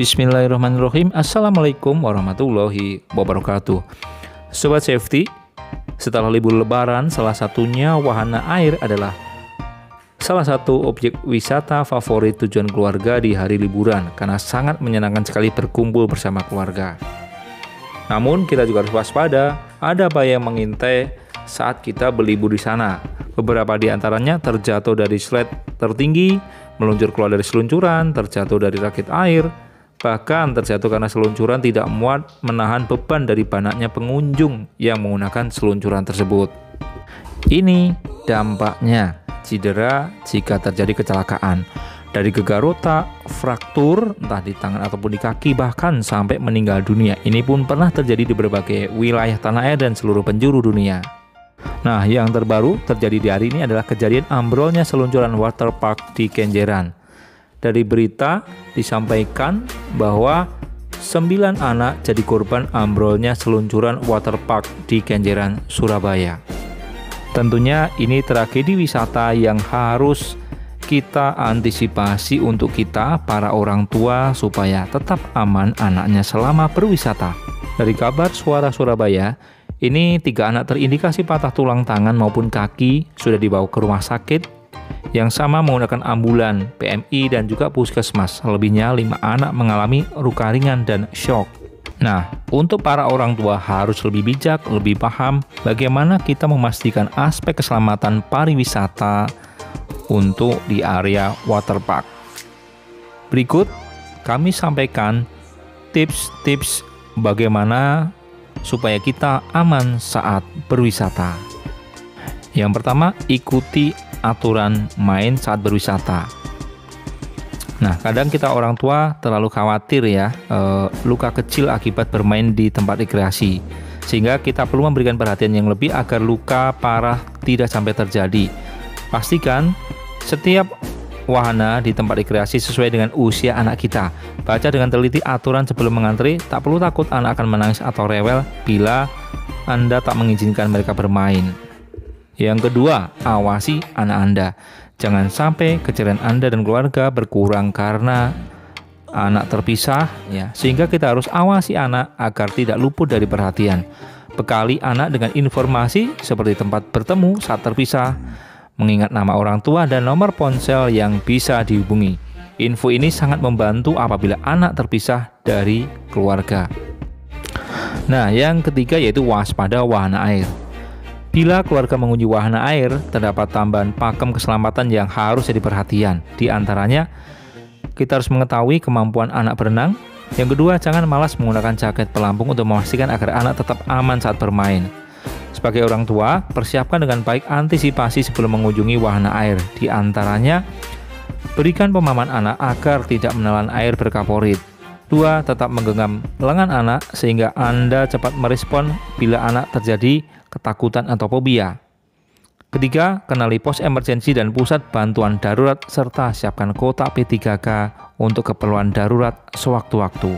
Bismillahirrahmanirrahim. Assalamualaikum warahmatullahi wabarakatuh. Sobat Safety, setelah libur lebaran, salah satunya wahana air adalah salah satu objek wisata favorit tujuan keluarga di hari liburan karena sangat menyenangkan sekali berkumpul bersama keluarga. Namun kita juga harus waspada, ada bahaya yang mengintai saat kita berlibur di sana. Beberapa di antaranya terjatuh dari slide tertinggi, meluncur keluar dari seluncuran, terjatuh dari rakit air, bahkan terjatuh karena seluncuran tidak muat menahan beban dari banyaknya pengunjung yang menggunakan seluncuran tersebut. Ini dampaknya cedera jika terjadi kecelakaan, dari gegar otak, fraktur entah di tangan ataupun di kaki, bahkan sampai meninggal dunia. Ini pun pernah terjadi di berbagai wilayah tanah air dan seluruh penjuru dunia. Nah, yang terbaru terjadi di hari ini adalah kejadian ambrolnya seluncuran waterpark di Kenjeran. Dari berita disampaikan bahwa 9 anak jadi korban ambrolnya seluncuran waterpark di Kenjeran, Surabaya. Tentunya ini tragedi wisata yang harus kita antisipasi untuk kita para orang tua supaya tetap aman anaknya selama berwisata. Dari kabar Suara Surabaya, ini 3 anak terindikasi patah tulang tangan maupun kaki sudah dibawa ke rumah sakit yang sama menggunakan ambulan, PMI dan juga puskesmas. Selebihnya 5 anak mengalami luka ringan dan syok. Nah, untuk para orang tua harus lebih bijak, lebih paham bagaimana kita memastikan aspek keselamatan pariwisata untuk di area waterpark. Berikut kami sampaikan tips-tips bagaimana supaya kita aman saat berwisata. Yang pertama, ikuti aturan main saat berwisata. Nah, kadang kita orang tua terlalu khawatir ya, luka kecil akibat bermain di tempat rekreasi, sehingga kita perlu memberikan perhatian yang lebih agar luka parah tidak sampai terjadi. Pastikan setiap wahana di tempat rekreasi sesuai dengan usia anak kita. Baca dengan teliti aturan sebelum mengantri. Tak perlu takut anak akan menangis atau rewel bila Anda tak mengizinkan mereka bermain. Yang kedua, awasi anak Anda. Jangan sampai keceriaan Anda dan keluarga berkurang karena anak terpisah ya. Sehingga kita harus awasi anak agar tidak luput dari perhatian. Bekali anak dengan informasi seperti tempat bertemu saat terpisah, mengingat nama orang tua dan nomor ponsel yang bisa dihubungi. Info ini sangat membantu apabila anak terpisah dari keluarga. Nah, yang ketiga yaitu waspada wahana air. Bila keluarga mengunjungi wahana air, terdapat tambahan pakem keselamatan yang harus jadi perhatian. Di antaranya, kita harus mengetahui kemampuan anak berenang. Yang kedua, jangan malas menggunakan jaket pelampung untuk memastikan agar anak tetap aman saat bermain. Sebagai orang tua, persiapkan dengan baik antisipasi sebelum mengunjungi wahana air. Di antaranya, berikan pemahaman anak agar tidak menelan air berkaporit. 2. Tetap menggenggam lengan anak sehingga Anda cepat merespon bila anak terjadi ketakutan atau fobia. Ketiga, kenali pos emergensi dan pusat bantuan darurat serta siapkan kotak P3K untuk keperluan darurat sewaktu-waktu.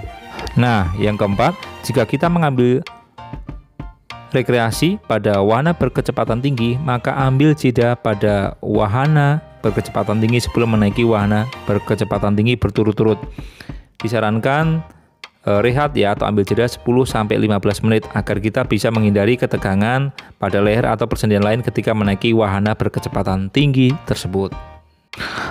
Nah, yang keempat, jika kita mengambil rekreasi pada wahana berkecepatan tinggi, maka ambil jeda pada wahana berkecepatan tinggi sebelum menaiki wahana berkecepatan tinggi berturut-turut. Disarankan rehat ya, atau ambil jeda 10-15 menit agar kita bisa menghindari ketegangan pada leher atau persendian lain ketika menaiki wahana berkecepatan tinggi tersebut.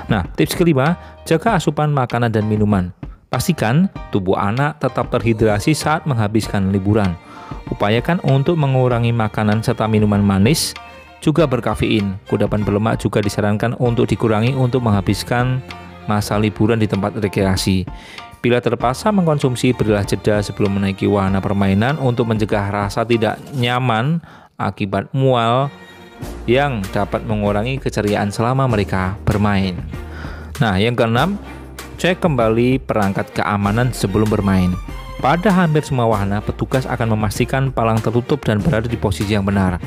Nah, tips kelima, jaga asupan makanan dan minuman. Pastikan tubuh anak tetap terhidrasi saat menghabiskan liburan. Upayakan untuk mengurangi makanan serta minuman manis, juga berkafein. Kudapan berlemak juga disarankan untuk dikurangi untuk menghabiskan masa liburan di tempat rekreasi. Bila terpaksa mengkonsumsi, berilah jeda sebelum menaiki wahana permainan untuk mencegah rasa tidak nyaman akibat mual yang dapat mengurangi keceriaan selama mereka bermain. Nah, yang keenam, cek kembali perangkat keamanan sebelum bermain. Pada hampir semua wahana, petugas akan memastikan palang tertutup dan berada di posisi yang benar.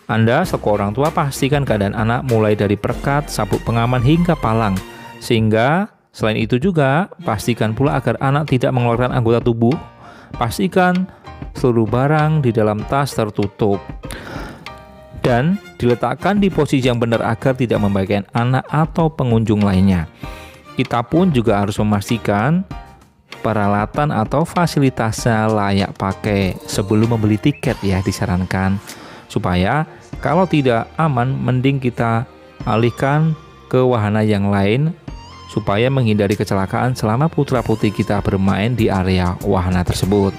Anda selaku orang tua pastikan keadaan anak mulai dari perekat, sabuk pengaman hingga palang. Sehingga selain itu juga pastikan pula agar anak tidak mengeluarkan anggota tubuh. Pastikan seluruh barang di dalam tas tertutup dan diletakkan di posisi yang benar agar tidak membahayakan anak atau pengunjung lainnya. Kita pun juga harus memastikan peralatan atau fasilitasnya layak pakai sebelum membeli tiket ya, disarankan. Supaya kalau tidak aman, mending kita alihkan ke wahana yang lain supaya menghindari kecelakaan selama putra-putri kita bermain di area wahana tersebut.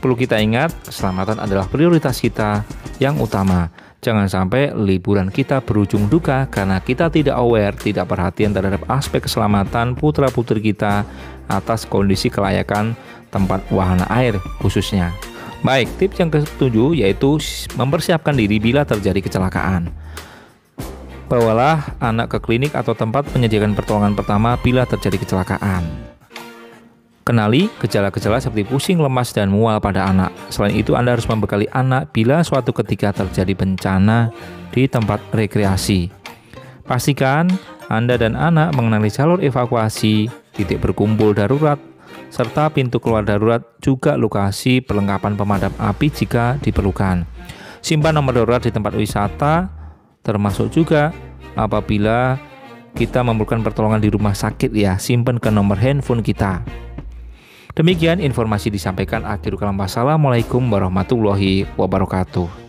Perlu kita ingat, keselamatan adalah prioritas kita yang utama. Jangan sampai liburan kita berujung duka karena kita tidak aware, tidak perhatian terhadap aspek keselamatan putra-putri kita atas kondisi kelayakan tempat wahana air khususnya. Baik, tips yang ke-7 yaitu mempersiapkan diri bila terjadi kecelakaan. Bawalah anak ke klinik atau tempat menyediakan pertolongan pertama bila terjadi kecelakaan. Kenali gejala-gejala seperti pusing, lemas, dan mual pada anak. Selain itu, Anda harus membekali anak bila suatu ketika terjadi bencana di tempat rekreasi. Pastikan Anda dan anak mengenali jalur evakuasi, titik berkumpul darurat, serta pintu keluar darurat, juga lokasi perlengkapan pemadam api jika diperlukan. Simpan nomor darurat di tempat wisata, termasuk juga apabila kita memerlukan pertolongan di rumah sakit ya, simpan ke nomor handphone kita. Demikian informasi disampaikan. Akhirul kalam, wassalamualaikum warahmatullahi wabarakatuh.